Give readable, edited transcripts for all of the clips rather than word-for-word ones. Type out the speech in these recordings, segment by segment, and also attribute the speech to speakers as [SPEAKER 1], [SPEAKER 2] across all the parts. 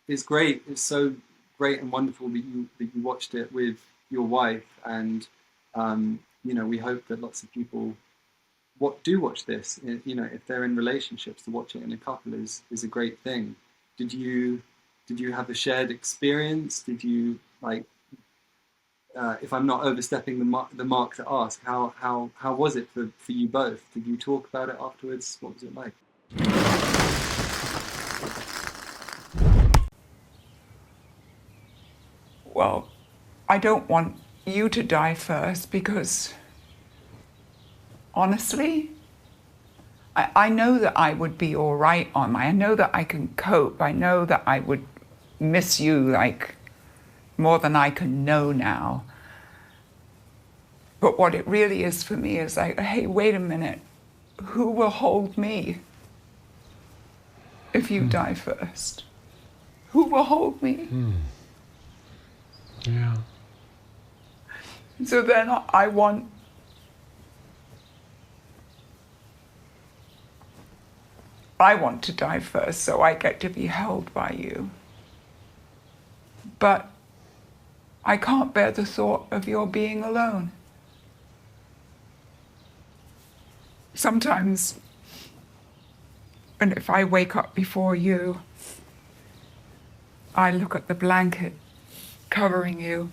[SPEAKER 1] it's great. It's so great and wonderful that you watched it with your wife, and we hope that lots of people do watch this. If they're in relationships, to watch it in a couple is a great thing. Did you have a shared experience? Did you like? If I'm not overstepping the mark to ask, how was it for you both? Did you talk about it afterwards? What was it like?
[SPEAKER 2] Well, I don't want you to die first because, honestly, I know that I would be all right on my. I know that I can cope. I know that I would miss you like more than I can know now. But what it really is for me is like, hey, wait a minute. Who will hold me if you die first? Who will hold me?
[SPEAKER 3] Yeah.
[SPEAKER 2] So then I want to die first so I get to be held by you. But I can't bear the thought of your being alone. Sometimes, and if I wake up before you, I look at the blanket covering you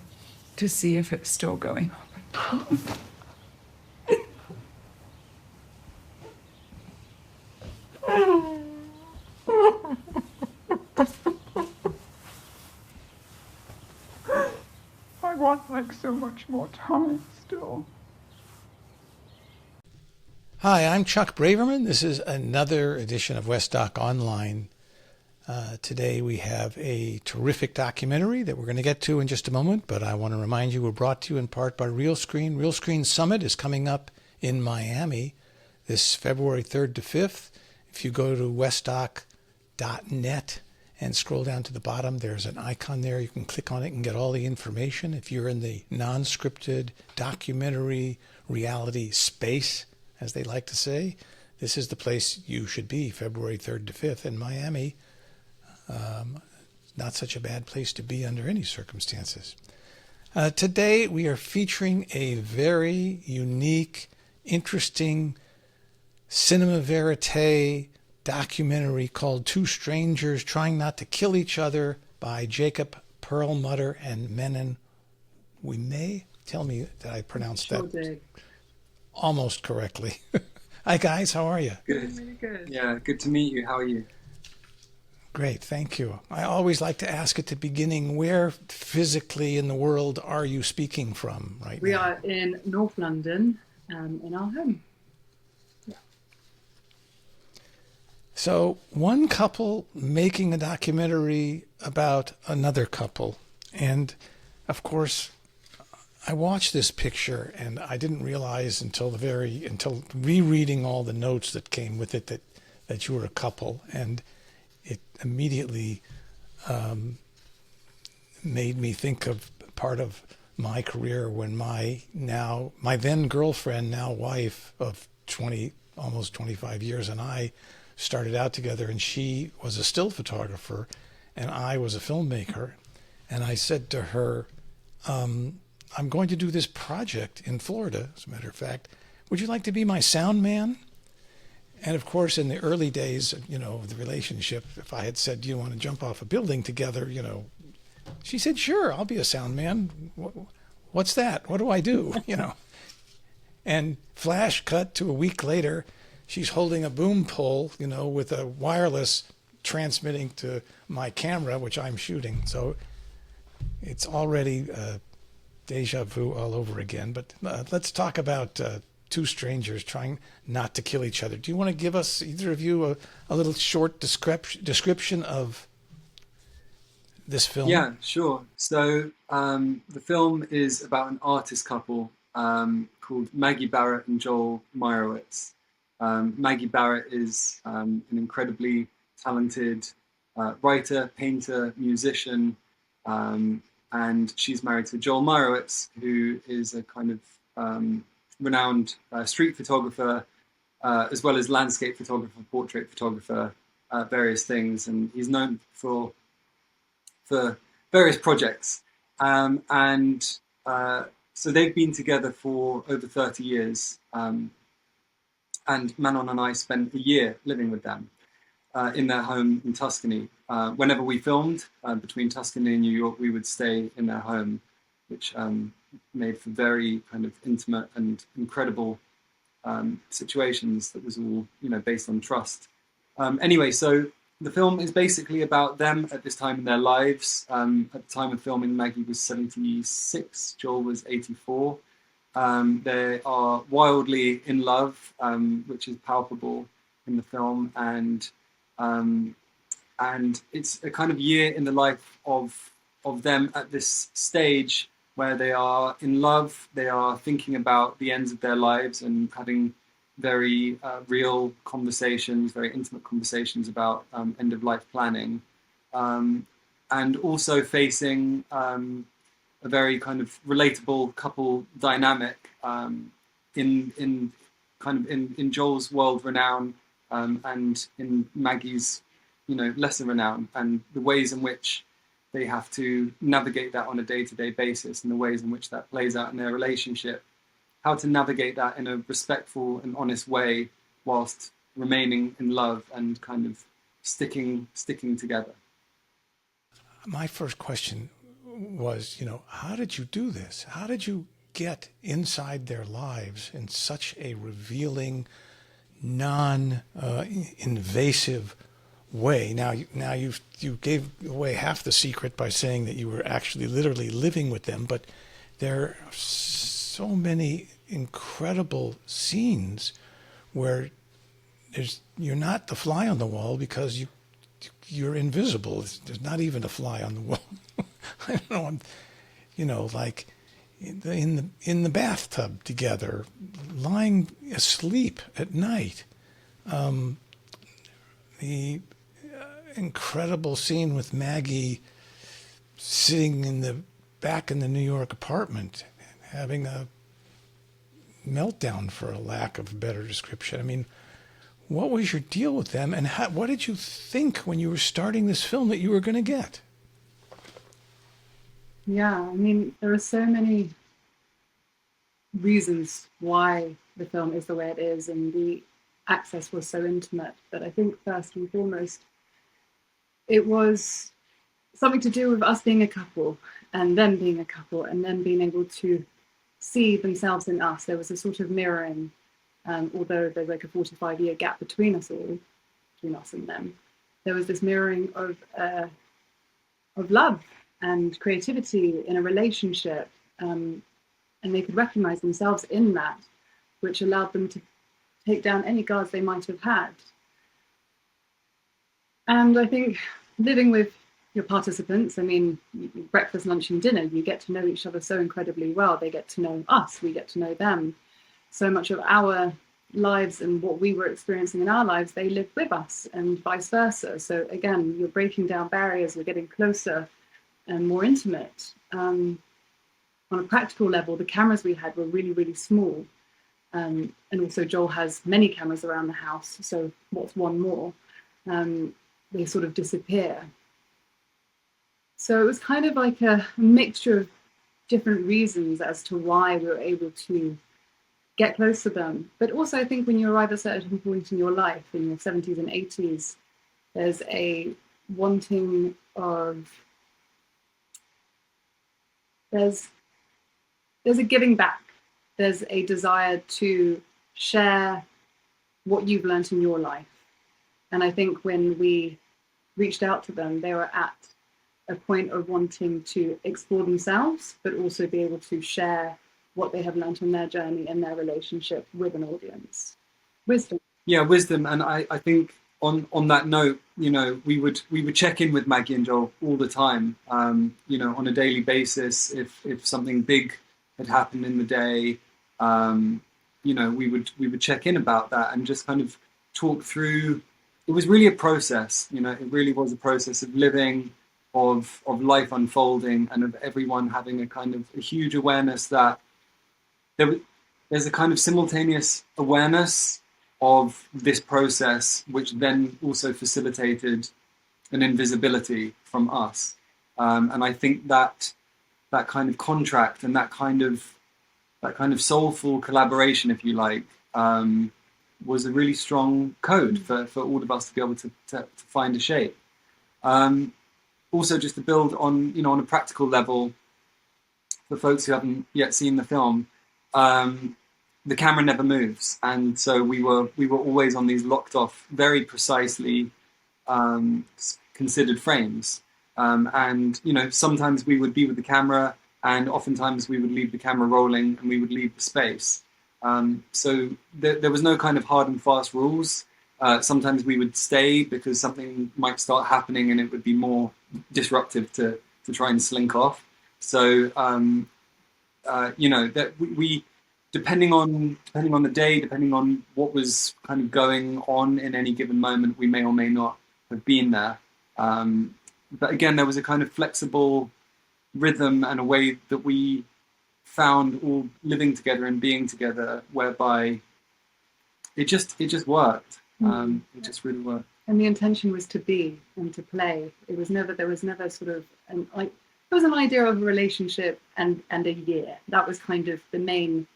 [SPEAKER 2] to see if it's still going open. I want like so much more time still.
[SPEAKER 3] Hi, I'm Chuck Braverman. This is another edition of Westdoc Online. Today we have a terrific documentary that we're going to get to in just a moment, but I want to remind you we're brought to you in part by Real Screen. Real Screen Summit is coming up in Miami this February 3rd to 5th. If you go to westdoc.net and scroll down to the bottom, there's an icon there. You can click on it and get all the information. If you're in the non-scripted documentary reality space, as they like to say, this is the place you should be, February 3rd to 5th in Miami. Not such a bad place to be under any circumstances. Today we are featuring a very unique, interesting cinema verite documentary called Two Strangers Trying Not to Kill Each Other by Jacob Perlmutter and Manon. Ouimet? Tell me that I pronounced that
[SPEAKER 4] did.
[SPEAKER 3] Almost correctly. Hi guys, how are you?
[SPEAKER 1] Good.
[SPEAKER 4] Really good.
[SPEAKER 1] Yeah, good to meet you. How are you?
[SPEAKER 3] Great, thank you. I always like to ask at the beginning, where physically in the world are you speaking from right now?
[SPEAKER 4] We are in North London, in our home. Yeah.
[SPEAKER 3] So one couple making a documentary about another couple. And of course, I watched this picture and I didn't realize until rereading all the notes that came with it that you were a couple. And it immediately made me think of part of my career when my then girlfriend, now wife of almost 25 years, and I started out together, and she was a still photographer and I was a filmmaker. And I said to her, I'm going to do this project in Florida, as a matter of fact. Would you like to be my sound man? And of course, in the early days, of the relationship, if I had said, do you want to jump off a building together, she said, sure, I'll be a sound man. What's that? What do I do? And flash cut to a week later, she's holding a boom pole, with a wireless transmitting to my camera, which I'm shooting. So it's already deja vu all over again. But let's talk about two strangers trying not to kill each other. Do you want to give us, either of you, a little short description of this film?
[SPEAKER 1] Yeah, sure. So the film is about an artist couple called Maggie Barrett and Joel Meyerowitz. Maggie Barrett is an incredibly talented writer, painter, musician, and she's married to Joel Meyerowitz, who is a kind of renowned street photographer, as well as landscape photographer, portrait photographer, various things. And he's known for for various projects. So they've been together for over 30 years. And Manon and I spent a year living with them in their home in Tuscany. Whenever we filmed between Tuscany and New York, we would stay in their home, which made for very kind of intimate and incredible situations that was all, based on trust. Anyway, so the film is basically about them at this time in their lives. At the time of filming, Maggie was 76, Joel was 84. They are wildly in love, which is palpable in the film, and it's a kind of year in the life of them at this stage where they are in love. They are thinking about the ends of their lives and having very real conversations, very intimate conversations about end of life planning, and also facing a very kind of relatable couple dynamic in Joel's world renown and in Maggie's lesser renown, and the ways in which they have to navigate that on a day-to-day basis, and the ways in which that plays out in their relationship, how to navigate that in a respectful and honest way whilst remaining in love and kind of sticking together.
[SPEAKER 3] My first question was, how did you do this? How did you get inside their lives in such a revealing, non-invasive way? Now you gave away half the secret by saying that you were actually literally living with them, but there are so many incredible scenes where you're not the fly on the wall because you're invisible. There's not even a fly on the wall. I don't know, like in the bathtub together, lying asleep at night. The incredible scene with Maggie sitting in the back in the New York apartment, having a meltdown, for a lack of a better description. I mean, what was your deal with them, and what did you think when you were starting this film that you were going to get?
[SPEAKER 4] Yeah, I mean, there are so many reasons why the film is the way it is, and the access was so intimate. But I think first and foremost, it was something to do with us being a couple, and them being a couple, and them being able to see themselves in us. There was a sort of mirroring, although there's like a 45-year gap between us all, between us and them. There was this mirroring of love and creativity in a relationship, and they could recognize themselves in that, which allowed them to take down any guards they might have had. And I think living with your participants, I mean, breakfast, lunch and dinner, you get to know each other so incredibly well. They get to know us, we get to know them. So much of our lives and what we were experiencing in our lives, they lived with us, and vice versa. So again, you're breaking down barriers, you're getting closer and more intimate. On a practical level, the cameras we had were really, really small. And also Joel has many cameras around the house, so what's one more? They sort of disappear. So it was kind of like a mixture of different reasons as to why we were able to get close to them. But also I think when you arrive at a certain point in your life, in your 70s and 80s, there's a wanting of, there's a giving back. There's a desire to share what you've learned in your life. And I think when we reached out to them, they were at a point of wanting to explore themselves, but also be able to share what they have learned on their journey and their relationship with an audience. Wisdom.
[SPEAKER 1] Yeah, wisdom. And I think on that note, we would check in with Maggie and Joel all the time, on a daily basis. If something big had happened in the day, we would check in about that and just kind of talk through. It was really a process, it really was a process of living, of life unfolding, and of everyone having a huge awareness that there's a kind of simultaneous awareness of this process, which then also facilitated an invisibility from us. And I think that that kind of contract and that kind of soulful collaboration, if you like, was a really strong code for all of us to be able to find a shape. Also, just to build on, on a practical level, for folks who haven't yet seen the film, the camera never moves, and so we were always on these locked off, very precisely considered frames. And sometimes we would be with the camera, and oftentimes we would leave the camera rolling, and we would leave the space. So there was no kind of hard and fast rules. Sometimes we would stay because something might start happening, and it would be more disruptive to try and slink off. So that we depending on the day, depending on what was kind of going on in any given moment, we may or may not have been there. But again, there was a kind of flexible rhythm and a way that we found all living together and being together, whereby it just worked. It just really worked.
[SPEAKER 4] And the intention was to be and to play. There was never sort of there was an idea of a relationship and a year. That was kind of the main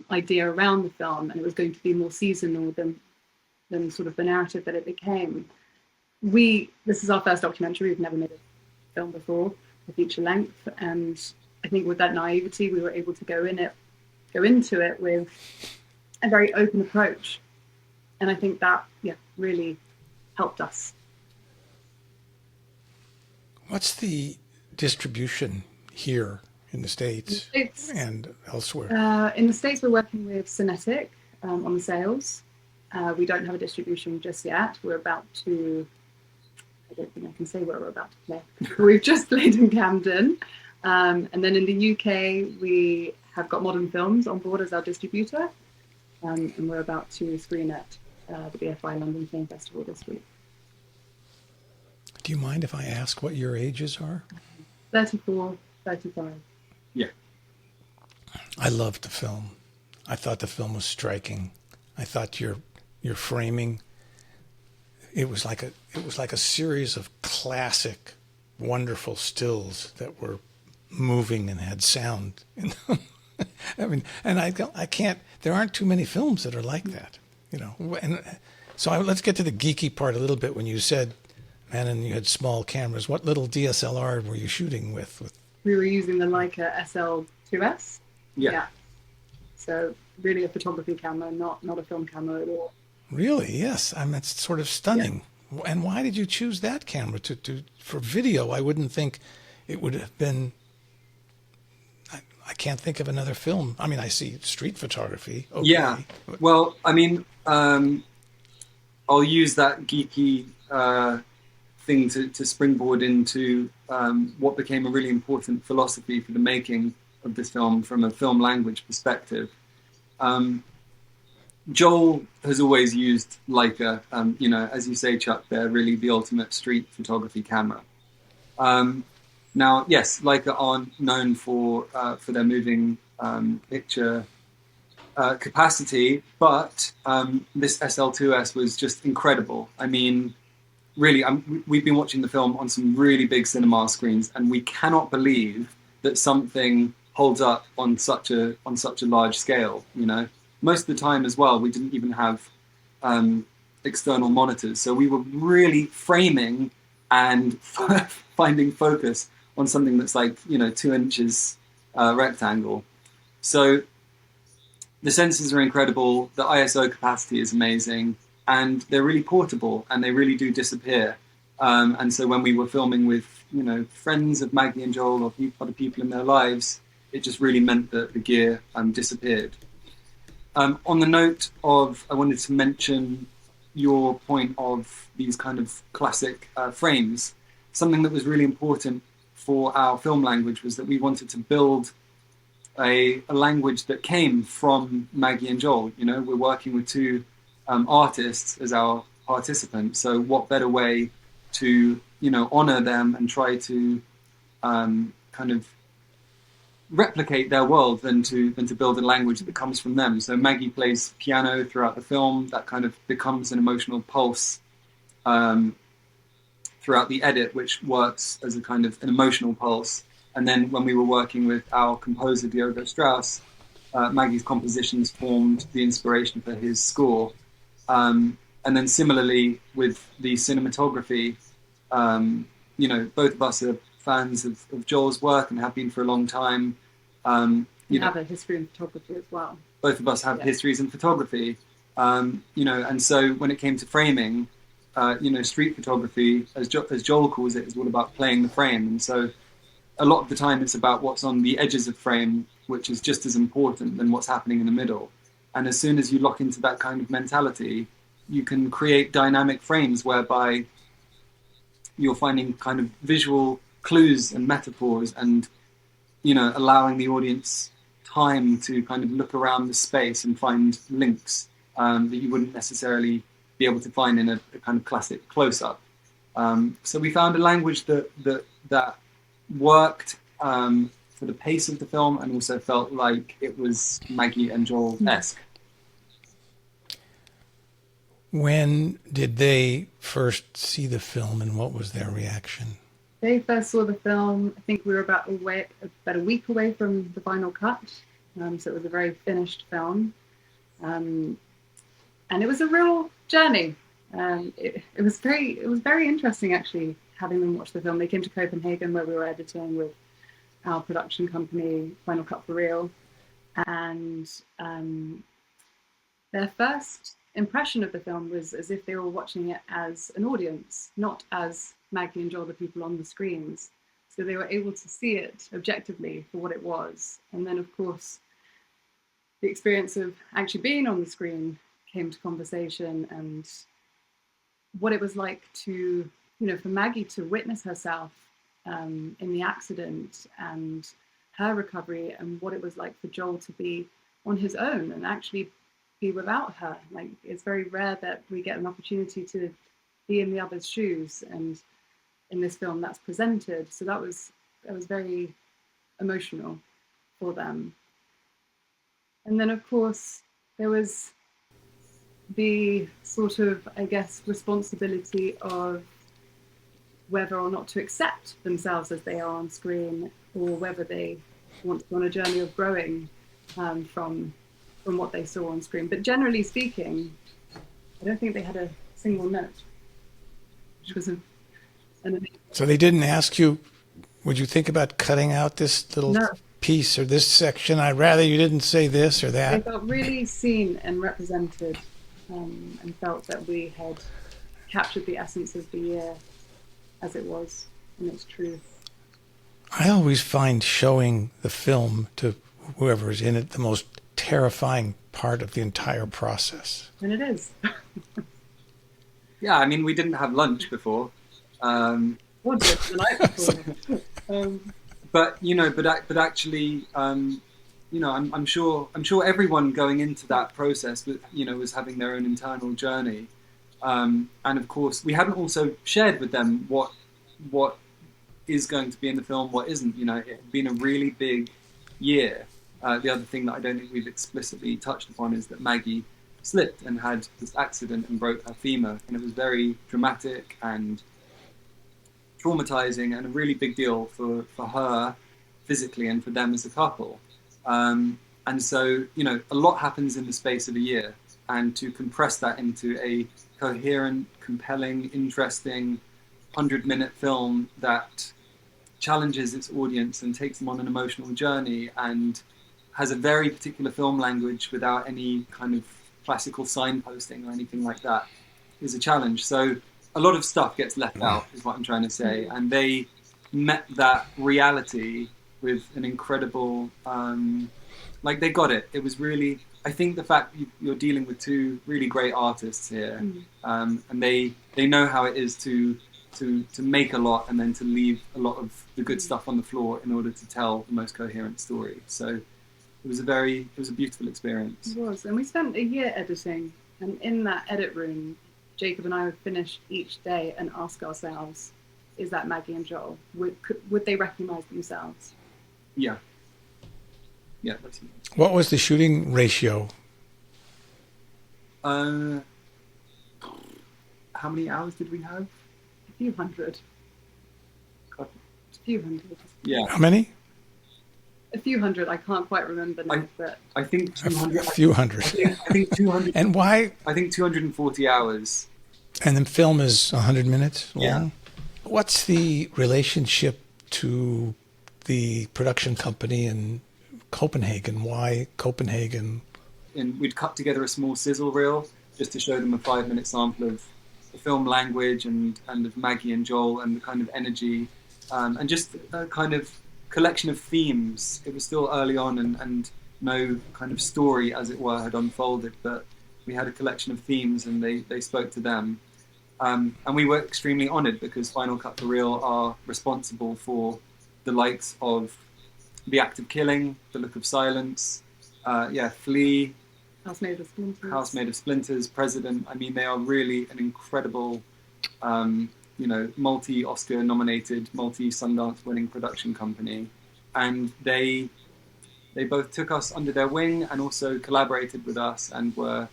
[SPEAKER 4] idea around the film, and it was going to be more seasonal than sort of the narrative that it became. This is our first documentary. We've never made a film before, a feature length, and I think with that naivety, we were able to go into it with a very open approach, and I think that really helped us.
[SPEAKER 3] What's the distribution here in the States and elsewhere?
[SPEAKER 4] In the States, we're working with Cinetic on the sales. We don't have a distribution just yet. We're about to. I don't think I can say where we're about to play. We've just played in Camden. And then in the UK, we have got Modern Films on board as our distributor. And we're about to screen at the BFI London Film Festival this week.
[SPEAKER 3] Do you mind if I ask what your ages are?
[SPEAKER 4] 34, 35.
[SPEAKER 1] Yeah.
[SPEAKER 3] I loved the film. I thought the film was striking. I thought your framing, it was like a series of classic, wonderful stills that were moving and had sound in them. I mean, and I can't. There aren't too many films that are like that, And so let's get to the geeky part a little bit. When you said, Manon, you had small cameras. What little DSLR were you shooting with? We
[SPEAKER 4] were using the Leica SL2S.
[SPEAKER 1] Yeah.
[SPEAKER 4] So really a photography camera, not a film camera at all.
[SPEAKER 3] Really? Yes. I mean, that's sort of stunning. Yeah. And why did you choose that camera for video? I wouldn't think it would have been. I can't think of another film. I mean, I see street photography. Okay.
[SPEAKER 1] Yeah. Well, I mean, I'll use that geeky thing to springboard into what became a really important philosophy for the making of this film from a film language perspective. Joel has always used Leica, as you say, Chuck, they're really the ultimate street photography camera. Now, yes, Leica aren't known for their moving picture capacity, but this SL2S was just incredible. I mean, really, we've been watching the film on some really big cinema screens, and we cannot believe that something holds up on such a large scale. Most of the time as well, we didn't even have external monitors, so we were really framing and finding focus on something that's like 2 inches rectangle. So the sensors are incredible, the ISO capacity is amazing, and they're really portable, and they really do disappear. And so when we were filming with friends of Maggie and Joel or other people in their lives, it just really meant that the gear disappeared. On the note of, I wanted to mention your point of these kind of classic frames. Something that was really important for our film language was that we wanted to build a language that came from Maggie and Joel. We're working with two artists as our participants, so what better way to honor them and try to kind of replicate their world than to build a language that comes from them. So Maggie plays piano throughout the film. That kind of becomes an emotional pulse throughout the edit, which works as a kind of an emotional pulse. And then when we were working with our composer, Diogo Strauss, Maggie's compositions formed the inspiration for his score. And then similarly with the cinematography, both of us are fans of Joel's work and have been for a long time.
[SPEAKER 4] You have a history in photography as well.
[SPEAKER 1] Both of us have histories in photography, and so when it came to framing, street photography, as Joel calls it, is all about playing the frame. And so a lot of the time it's about what's on the edges of frame, which is just as important than what's happening in the middle. And as soon as you lock into that kind of mentality, you can create dynamic frames whereby you're finding kind of visual clues and metaphors and, allowing the audience time to kind of look around the space and find links that you wouldn't necessarily be able to find in a kind of classic close-up. So we found a language that worked for the pace of the film and also felt like it was Maggie and Joel-esque.
[SPEAKER 3] When did they first see the film and what was their reaction?
[SPEAKER 4] They first saw the film, I think we were about a week away from the final cut. So it was a very finished film. And it was a real journey. It was very interesting, actually, having them watch the film. They came to Copenhagen, where we were editing with our production company, Final Cut for Real. And their first impression of the film was as if they were watching it as an audience, not as Maggie and Joel, the people on the screens. So they were able to see it objectively for what it was. And then, of course, the experience of actually being on the screen came to conversation, and what it was like to, for Maggie to witness herself in the accident and her recovery, and what it was like for Joel to be on his own and actually be without her. Like, it's very rare that we get an opportunity to be in the other's shoes, and in this film that's presented. So that was very emotional for them. And then, of course, there was the sort of, I guess, responsibility of whether or not to accept themselves as they are on screen, or whether they want to go on a journey of growing from what they saw on screen. But generally speaking, I don't think they had a single note, which was an amazing.
[SPEAKER 3] So they didn't ask you, would you think about cutting out this little
[SPEAKER 4] No.
[SPEAKER 3] piece or this section? I'd rather you didn't say this or
[SPEAKER 4] They
[SPEAKER 3] that.
[SPEAKER 4] felt really seen and represented, and felt that we had captured the essence of the year as it was in its truth.
[SPEAKER 3] I always find showing the film to whoever is in it the most terrifying part of the entire process.
[SPEAKER 4] And it is.
[SPEAKER 1] Yeah, I mean, we didn't have lunch before.
[SPEAKER 4] What did the night before?
[SPEAKER 1] But actually, I'm sure everyone going into that process, was having their own internal journey, and of course, we hadn't also shared with them what is going to be in the film, what isn't. It had been a really big year. The other thing that I don't think we've explicitly touched upon is that Maggie slipped and had this accident and broke her femur, and it was very dramatic and traumatizing and a really big deal for her physically and for them as a couple. And so, a lot happens in the space of a year, and to compress that into a coherent, compelling, interesting 100-minute film that challenges its audience and takes them on an emotional journey and has a very particular film language without any kind of classical signposting or anything like that is a challenge. So a lot of stuff gets left out, is what I'm trying to say. And they met that reality with an incredible, they got it. It was really, I think the fact you're dealing with two really great artists here, and they know how it is to make a lot and then to leave a lot of the good stuff on the floor in order to tell the most coherent story. So it was a beautiful experience.
[SPEAKER 4] It was, and we spent a year editing, and in that edit room, Jacob and I would finish each day and ask ourselves, is that Maggie and Joel? Would they recognize themselves?
[SPEAKER 1] Yeah. Yeah, that's it.
[SPEAKER 3] What was the shooting ratio?
[SPEAKER 1] How many hours did we have?
[SPEAKER 4] I few hundred. A few hundred.
[SPEAKER 1] Yeah.
[SPEAKER 3] How many?
[SPEAKER 4] A few hundred. I can't quite remember now, but
[SPEAKER 1] I think 200.
[SPEAKER 3] A few hundred.
[SPEAKER 1] I think 200.
[SPEAKER 3] And why?
[SPEAKER 1] I think 240 hours.
[SPEAKER 3] And the film is 100 minutes long?
[SPEAKER 1] Yeah.
[SPEAKER 3] What's the relationship to the production company in Copenhagen? Why Copenhagen?
[SPEAKER 1] And we'd cut together a small sizzle reel just to show them a 5-minute sample of the film language and of Maggie and Joel and the kind of energy and just a kind of collection of themes. It was still early on and no kind of story, as it were, had unfolded, but we had a collection of themes and they spoke to them. And we were extremely honoured because Final Cut for Real are responsible for the likes of The Act of Killing, The Look of Silence, Flea,
[SPEAKER 4] House Made of Splinters.
[SPEAKER 1] House Made of Splinters, President. I mean, they are really an incredible, multi-Oscar nominated, multi-Sundance winning production company. And they both took us under their wing and also collaborated with us and were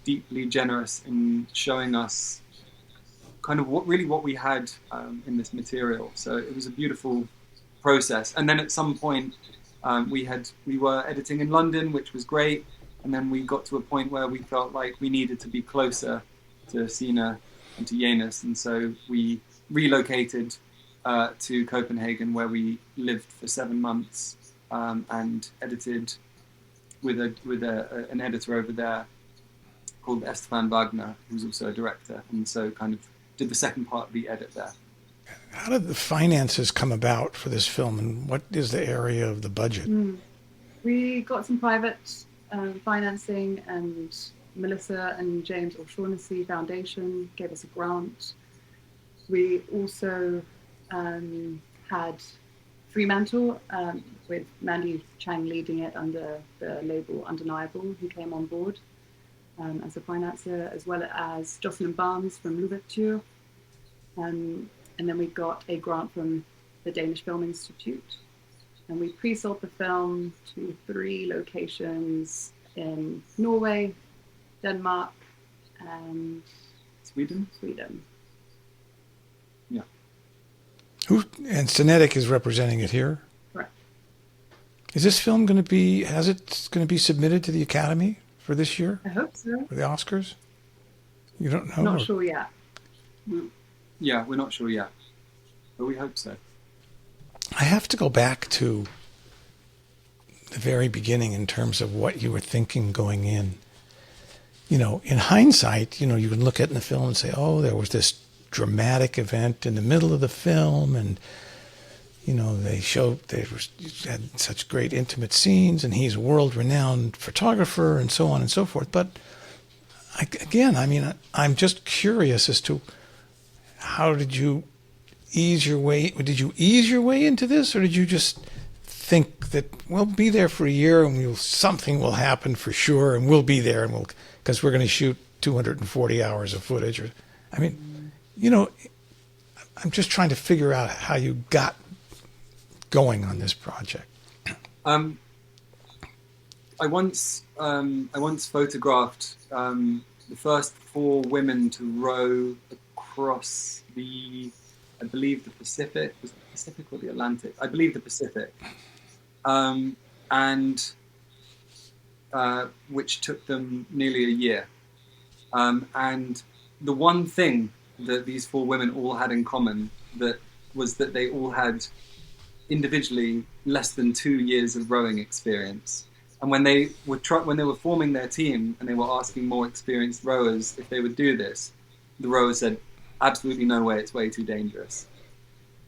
[SPEAKER 1] deeply generous in showing us kind of what we had in this material. So it was a beautiful process. And then at some point, we were editing in London, which was great. And then we got to a point where we felt like we needed to be closer to Sina and to Janus. And so we relocated to Copenhagen, where we lived for 7 months and edited with an editor over there called Estefan Wagner, who's also a director. And so kind of did the second part of the edit there.
[SPEAKER 3] How did the finances come about for this film, and what is the area of the budget?
[SPEAKER 4] We got some private financing, and Melissa and James O'Shaughnessy Foundation gave us a grant. We also had Fremantle with Mandy Chang leading it under the label Undeniable, who came on board as a financier, as well as Jocelyn Barnes from Louverture. And then we got a grant from the Danish Film Institute. And we pre-sold the film to 3 locations in Norway, Denmark, and
[SPEAKER 1] Sweden. Yeah.
[SPEAKER 3] And Cinetic is representing it here?
[SPEAKER 4] Correct.
[SPEAKER 3] Is this film going to be submitted to the Academy for this year?
[SPEAKER 4] I hope so.
[SPEAKER 3] For the Oscars? You don't know?
[SPEAKER 4] Not sure yet.
[SPEAKER 1] Yeah, we're not sure yet, but we hope so.
[SPEAKER 3] I have to go back to the very beginning in terms of what you were thinking going in. In hindsight, you can look at the film and say, oh, there was this dramatic event in the middle of the film, and they had such great intimate scenes, and he's a world-renowned photographer, and so on and so forth. But I'm just curious as to how did you ease your way? Did you ease your way into this, or did you just think that we'll be there for a year and something will happen for sure, and we'll be there, and because we're going to shoot 240 hours of footage? I'm just trying to figure out how you got going on this project.
[SPEAKER 1] I once photographed the first 4 women to row across I believe the Pacific. Was it the Pacific or the Atlantic? I believe the Pacific. Which took them nearly a year. And the one thing that these 4 women all had in common was that they all had individually less than 2 years of rowing experience. And when they were forming their team and they were asking more experienced rowers if they would do this, the rowers said, absolutely no way, it's way too dangerous.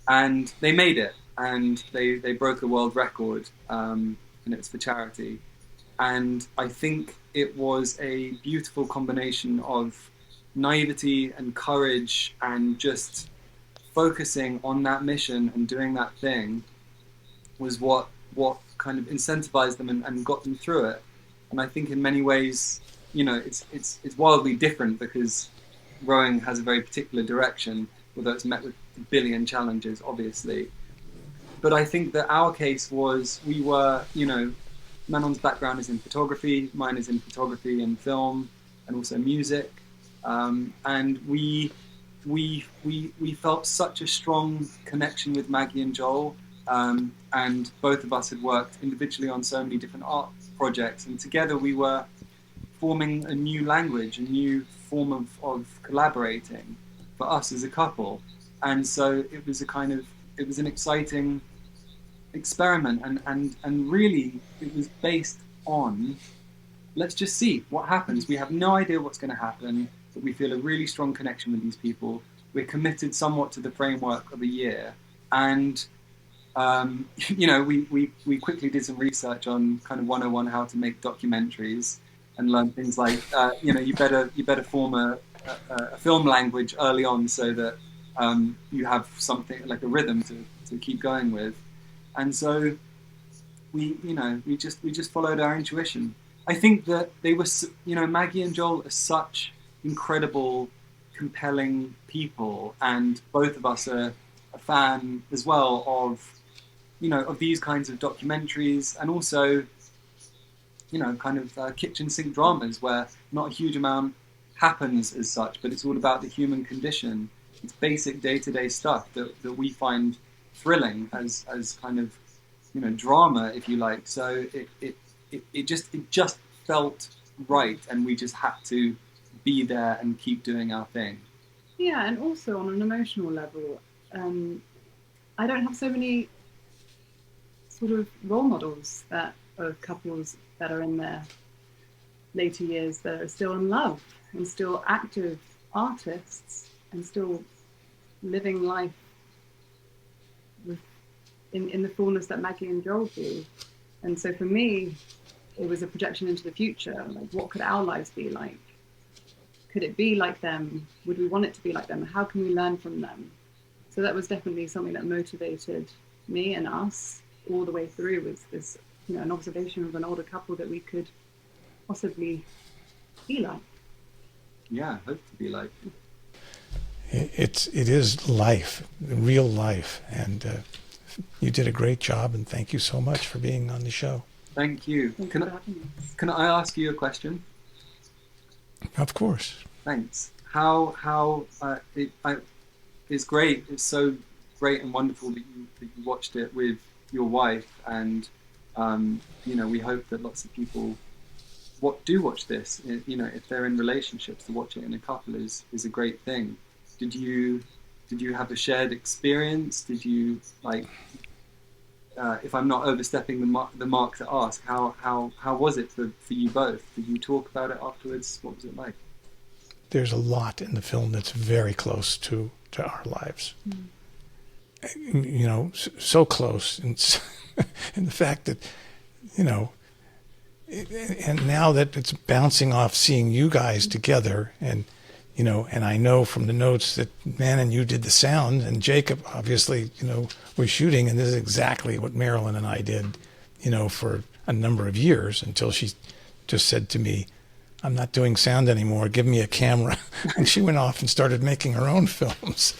[SPEAKER 1] And they made it, and they broke a world record, and it was for charity. And I think it was a beautiful combination of naivety and courage and just focusing on that mission and doing that thing was what kind of incentivized them and got them through it. And I think in many ways, it's wildly different because rowing has a very particular direction, although it's met with a billion challenges, obviously. But I think that our case was, we were, Manon's background is in photography, mine is in photography and film, and also music. And we we felt such a strong connection with Maggie and Joel, and both of us had worked individually on so many different art projects, and together we were forming a new language, a new form of collaborating for us as a couple. And so it was an exciting experiment, and really it was based on, let's just see what happens. We have no idea what's going to happen, but we feel a really strong connection with these people. We're committed somewhat to the framework of a year, and we quickly did some research on kind of 101 how to make documentaries, and learned things like you better form a film language early on, so that you have something like a rhythm to keep going with. And so we just followed our intuition. I think that they were, Maggie and Joel are such incredible, compelling people, and both of us are a fan as well of these kinds of documentaries, and also kind of kitchen sink dramas where not a huge amount happens as such, but it's all about the human condition. It's basic day-to-day stuff that we find thrilling as kind of drama, if you like. So it just felt right, and we just had to be there and keep doing our thing.
[SPEAKER 4] Yeah, and also on an emotional level, I don't have so many sort of role models of couples that are in their later years that are still in love and still active artists and still living life in the fullness that Maggie and Joel do. And so for me, it was a projection into the future. Like, what could our lives be like? Could it be like them? Would we want it to be like them? How can we learn from them? So that was definitely something that motivated me and us all the way through, was this, an observation of an older couple that we could possibly be like.
[SPEAKER 1] Yeah, hope to be like.
[SPEAKER 3] It is life, real life, and you did a great job, and thank you so much for being on the show.
[SPEAKER 1] Thank you. Can I ask you a question?
[SPEAKER 3] Of course.
[SPEAKER 1] Thanks. It's great. It's so great and wonderful that you watched it with your wife, and we hope that lots of people do watch this. If they're in relationships, to watch it in a couple is a great thing. Did you have a shared experience? Did you if I'm not overstepping the mark to ask, how was it for you both? Did you talk about it afterwards? What was it like?
[SPEAKER 3] There's a lot in the film that's very close to our lives. So close, and the fact that, and now that it's bouncing off seeing you guys together, and I know from the notes that Manon, you did the sound, and Jacob obviously, was shooting, and this is exactly what Marilyn and I did, for a number of years, until she just said to me, "I'm not doing sound anymore, give me a camera." And she went off and started making her own films.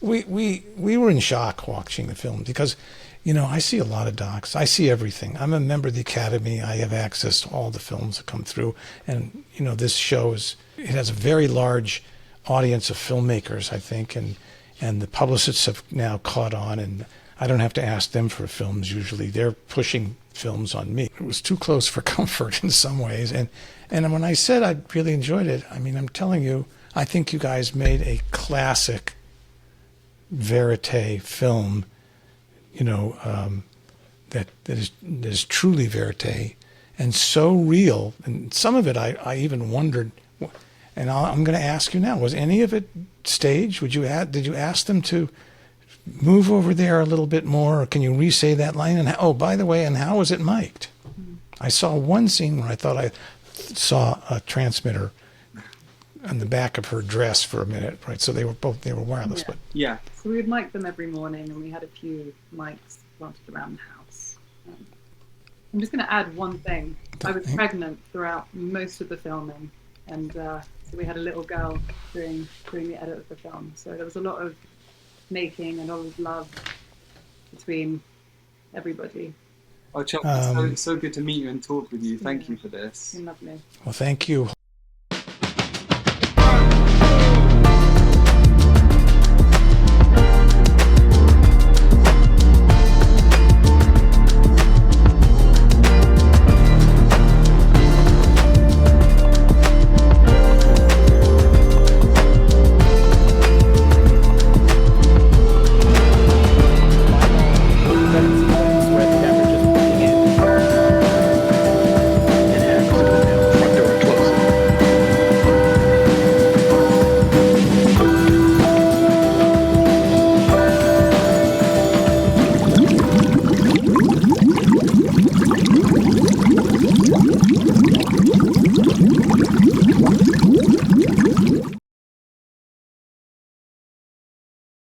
[SPEAKER 3] We were in shock watching the film, because I see a lot of docs. I see everything. I'm a member of the Academy. I have access to all the films that come through. And, this show it has a very large audience of filmmakers, I think. And the publicists have now caught on, and I don't have to ask them for films usually. They're pushing films on me. It was too close for comfort in some ways. And when I said I really enjoyed it, I'm telling you, I think you guys made a classic vérité film, that is truly vérité and so real. And some of it I even wondered, and I'm going to ask you now, was any of it staged? Did you ask them to move over there a little bit more, or can you re-say that line? And by the way, and how was it mic'd? I saw one scene where I thought I saw a transmitter on the back of her dress for a minute, right? So they were wireless,
[SPEAKER 4] yeah.
[SPEAKER 3] But
[SPEAKER 4] yeah. So we would mic them every morning, and we had a few mics planted around the house. I'm just going to add one thing. I was pregnant throughout most of the filming, and so we had a little girl during the edit of the film. So there was a lot of making and a lot of love between everybody.
[SPEAKER 1] Oh, Chuck, it's so good to meet you and talk with you. Thank you for this.
[SPEAKER 4] Lovely.
[SPEAKER 3] Well, thank you.